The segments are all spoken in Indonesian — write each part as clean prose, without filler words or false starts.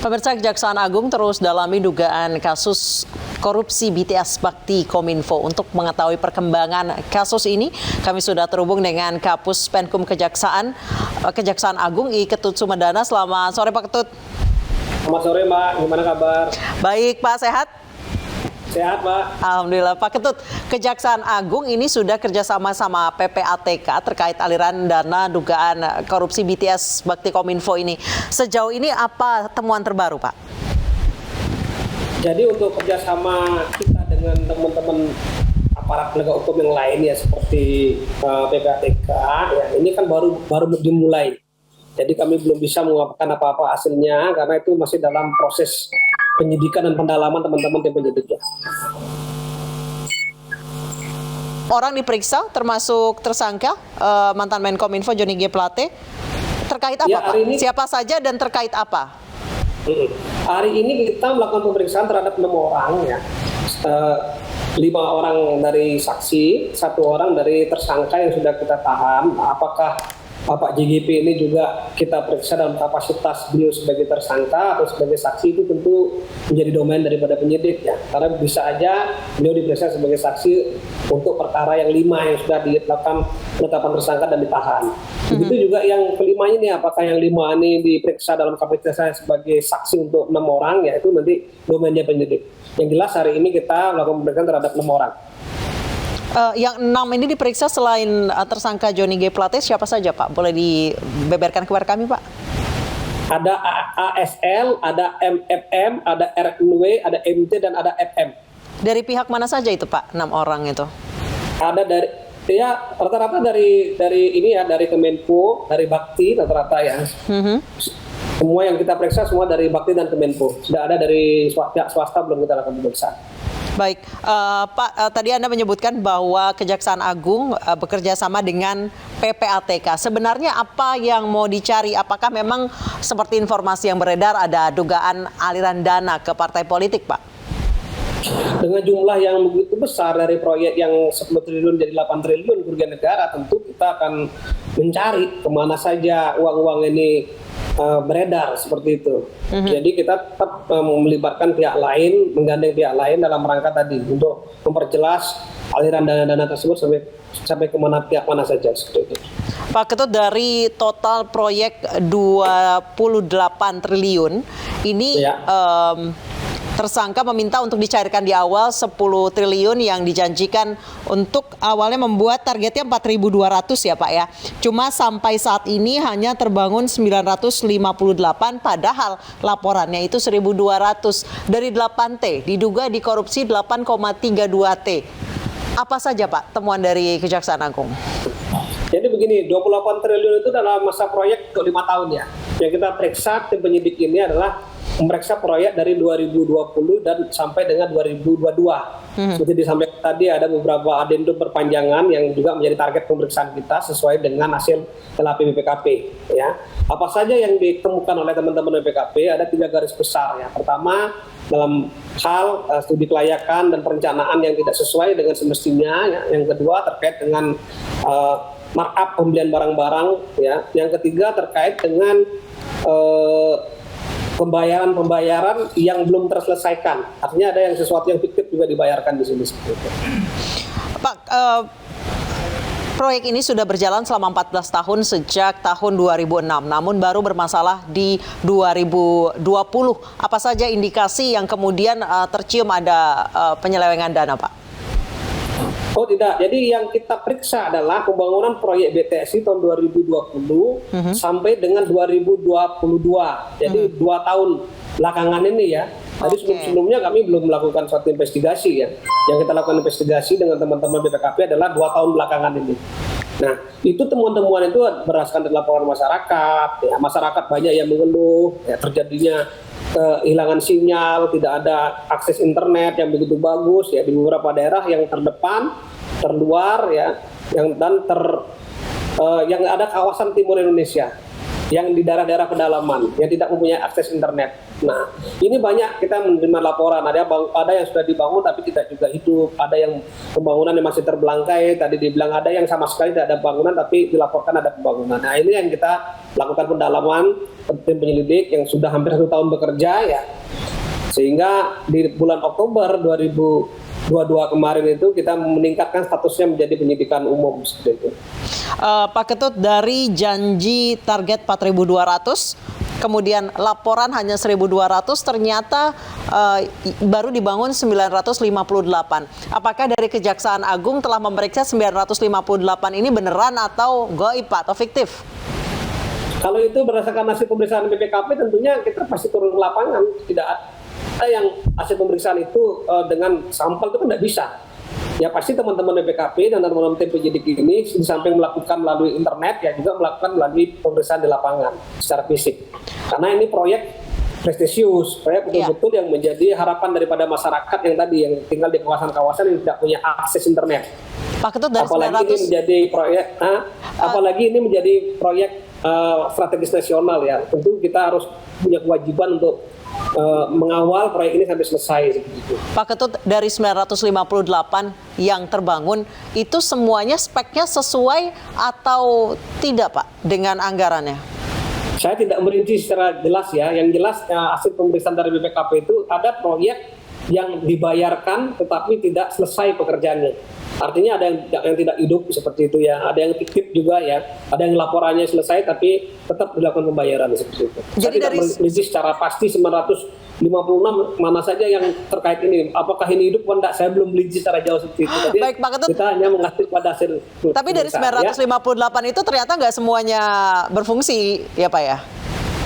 Pemirsa, Kejaksaan Agung terus dalami dugaan kasus korupsi BTS Bakti Kominfo. Untuk mengetahui perkembangan kasus ini, kami sudah terhubung dengan Kapus Penkum Kejaksaan Agung I Ketut Sumedana. Selamat sore Pak Ketut. Selamat sore Mbak, gimana kabar? Baik Pak, sehat? Sehat Mbak. Alhamdulillah. Pak Ketut, Kejaksaan Agung ini sudah kerjasama sama PPATK terkait aliran dana dugaan korupsi BTS Bakti Kominfo ini. Sejauh ini apa temuan terbaru Pak? Jadi untuk kerjasama kita dengan teman-teman aparat penegak hukum yang lain ya seperti PPATK, ya ini kan baru dimulai. Jadi kami belum bisa mengungkapkan apa-apa hasilnya karena itu masih dalam proses penyidikan dan pendalaman teman-teman tim penyidik ya. Orang diperiksa termasuk tersangka mantan Menkominfo Johnny G. Plate terkait apa Ya, Pak? ini, Siapa saja dan terkait apa? Hari ini kita melakukan pemeriksaan terhadap 6 orang ya. 5 orang dari saksi, 1 orang dari tersangka yang sudah kita tahan. Apakah Bapak JGP ini juga kita periksa dalam kapasitas beliau sebagai tersangka atau sebagai saksi, itu tentu menjadi domain daripada penyidik ya. Karena bisa aja beliau diperiksa sebagai saksi untuk perkara yang 5 yang sudah dilakukan penetapan tersangka dan ditahan. Begitu juga yang kelima ini, apakah yang 5 ini diperiksa dalam kapasitasnya sebagai saksi untuk 6 orang ya, itu nanti domainnya penyidik. Yang jelas hari ini kita melakukan pemeriksaan terhadap 6 orang. Yang 6 ini diperiksa selain tersangka Johnny G. Plate, siapa saja Pak? Boleh dibeberkan kepada kami Pak? Ada ASL, ada MFM, ada RNW, ada MT, dan ada FM. Dari pihak mana saja itu Pak, 6 orang itu? Ada dari, ya rata-rata dari ini ya, dari Kemenko, dari Bakti rata-rata ya. Semua yang kita periksa semua dari Bakti dan Kemenko. Sudah ada dari pihak swasta belum kita lakukan pemeriksaan. Baik, Pak, tadi Anda menyebutkan bahwa Kejaksaan Agung bekerja sama dengan PPATK. Sebenarnya apa yang mau dicari? Apakah memang seperti informasi yang beredar ada dugaan aliran dana ke partai politik, Pak? Dengan jumlah yang begitu besar dari proyek yang 10 triliun jadi 8 triliun kerugian negara, tentu kita akan mencari kemana saja uang-uang ini beredar seperti itu. Jadi kita tetap melibatkan pihak lain, menggandeng pihak lain dalam rangka tadi untuk memperjelas aliran dana-dana tersebut sampai kemana, pihak mana saja seperti itu. Pak Ketut, dari total proyek 28 triliun ini ya. Tersangka meminta untuk dicairkan di awal 10 triliun yang dijanjikan untuk awalnya membuat targetnya 4.200 ya Pak ya. Cuma sampai saat ini hanya terbangun 958, padahal laporannya itu 1.200. Dari 8T diduga dikorupsi 8,32 T. Apa saja Pak temuan dari Kejaksaan Agung? Jadi begini, 28 triliun itu dalam masa proyek untuk 5 tahun ya. Yang kita periksa tim penyidik ini adalah memeriksa proyek dari 2020 dan sampai dengan 2022. Seperti disampaikan tadi, ada beberapa adendum perpanjangan yang juga menjadi target pemeriksaan kita sesuai dengan hasil LAP BPKP. Ya. Apa saja yang ditemukan oleh teman-teman BPKP, ada 3 garis besar. Ya. Pertama, dalam hal studi kelayakan dan perencanaan yang tidak sesuai dengan semestinya. Ya. Yang kedua, terkait dengan markup pembelian barang-barang. Ya. Yang ketiga, terkait dengan pembayaran yang belum terselesaikan. Artinya ada yang sesuatu yang fiktif juga dibayarkan di sini seperti itu. Pak, proyek ini sudah berjalan selama 14 tahun sejak tahun 2006, namun baru bermasalah di 2020. Apa saja indikasi yang kemudian tercium ada penyelewengan dana, Pak? Oh tidak, jadi yang kita periksa adalah pembangunan proyek BTS tahun 2020 sampai dengan 2022. Jadi 2 tahun belakangan ini ya. Jadi sebelumnya kami belum melakukan suatu investigasi ya. Yang kita lakukan investigasi dengan teman-teman BPKP adalah 2 tahun belakangan ini. Nah, itu temuan-temuan itu berdasarkan dari laporan masyarakat. Ya, masyarakat banyak yang mengeluh, ya, terjadinya kehilangan sinyal, tidak ada akses internet yang begitu bagus ya di beberapa daerah yang terdepan, terluar ya, yang ada kawasan timur Indonesia. yang di daerah-daerah pedalaman yang tidak mempunyai akses internet. Nah, ini banyak kita menerima laporan, ada yang sudah dibangun tapi tidak juga hidup, ada yang pembangunan yang masih terbelangkai, tadi dibilang ada yang sama sekali tidak ada bangunan tapi dilaporkan ada pembangunan. Nah, ini yang kita lakukan pendalaman tim penyelidik yang sudah hampir 1 tahun bekerja ya. Sehingga di bulan Oktober 2022 kemarin itu kita meningkatkan statusnya menjadi penyidikan umum seperti itu. Pak Ketut, dari janji target 4.200, kemudian laporan hanya 1.200, ternyata baru dibangun 958. Apakah dari Kejaksaan Agung telah memeriksa 958 ini beneran atau goib, Pak, atau fiktif? Kalau itu berdasarkan hasil pemeriksaan BPKP, tentunya kita pasti turun ke lapangan. Tidak ada yang hasil pemeriksaan itu dengan sampel itu kan tidak bisa. Ya pasti teman-teman BPKP dan teman-teman tim penyidik ini di samping melakukan melalui internet ya juga melakukan melalui pemeriksaan di lapangan secara fisik. Karena ini proyek prestisius, proyek betul-betul yang menjadi harapan daripada masyarakat yang tadi yang tinggal di kawasan-kawasan yang tidak punya akses internet. Pak Ketut, dari apalagi 900 ini menjadi proyek, apalagi ini menjadi proyek strategis nasional ya. Tentu kita harus punya kewajiban untuk mengawal proyek ini sampai selesai. Gitu. Pak Ketut, dari 958 yang terbangun, itu semuanya speknya sesuai atau tidak, Pak, dengan anggarannya? Saya tidak merinci secara jelas ya. Yang jelas hasil pemeriksaan dari BPKP itu ada proyek yang dibayarkan tetapi tidak selesai pekerjaannya. Artinya ada yang tidak hidup seperti itu ya, ada yang fiktif juga ya, ada yang laporannya selesai tapi tetap dilakukan pembayaran seperti itu. Jadi saya tidak merinci secara pasti 956 mana saja yang terkait ini, apakah ini hidup atau tidak, saya belum merinci secara jauh seperti itu. Jadi baik, Pak Ketut, kita hanya mengacu pada hasil. Tapi dari 958 ya, itu ternyata nggak semuanya berfungsi ya, Pak ya?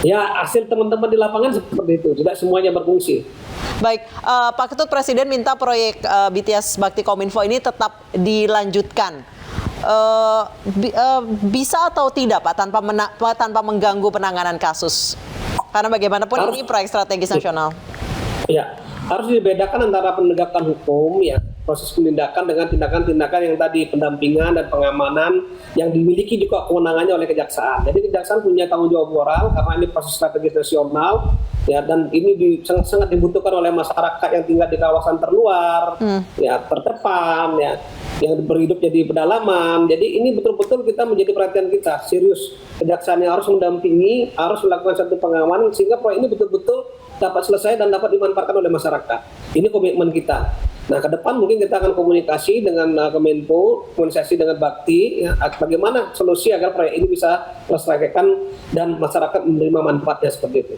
Ya, hasil teman-teman di lapangan seperti itu, tidak semuanya berfungsi. Baik, Pak Ketut, Presiden minta proyek BTS Bakti Kominfo ini tetap dilanjutkan. Bisa atau tidak, Pak, tanpa mengganggu penanganan kasus? Karena bagaimanapun ini proyek strategis nasional. Ya, harus dibedakan antara penegakan hukum ya, proses penindakan dengan tindakan-tindakan yang tadi pendampingan dan pengamanan yang dimiliki juga kewenangannya oleh kejaksaan. Jadi kejaksaan punya tanggung jawab moral karena ini proses strategis nasional ya, dan ini sangat dibutuhkan oleh masyarakat yang tinggal di kawasan terluar, ya terdepan ya, yang berhidup jadi pedalaman. Jadi ini betul-betul kita menjadi perhatian kita serius. Kejaksaan yang harus mendampingi, harus melakukan satu pengamanan sehingga proyek ini betul-betul dapat selesai dan dapat dimanfaatkan oleh masyarakat. Ini komitmen kita. Nah, ke depan mungkin kita akan komunikasi dengan Kemenpo, komunikasi dengan Bakti, ya, bagaimana solusi agar proyek ini bisa terselesaikan dan masyarakat menerima manfaatnya seperti itu.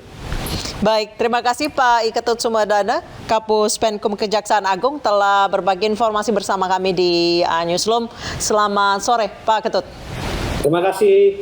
Baik, terima kasih Pak Ketut Sumedana, Kapus Penkum Kejaksaan Agung telah berbagi informasi bersama kami di Newsroom. Selamat sore, Pak Ketut. Terima kasih.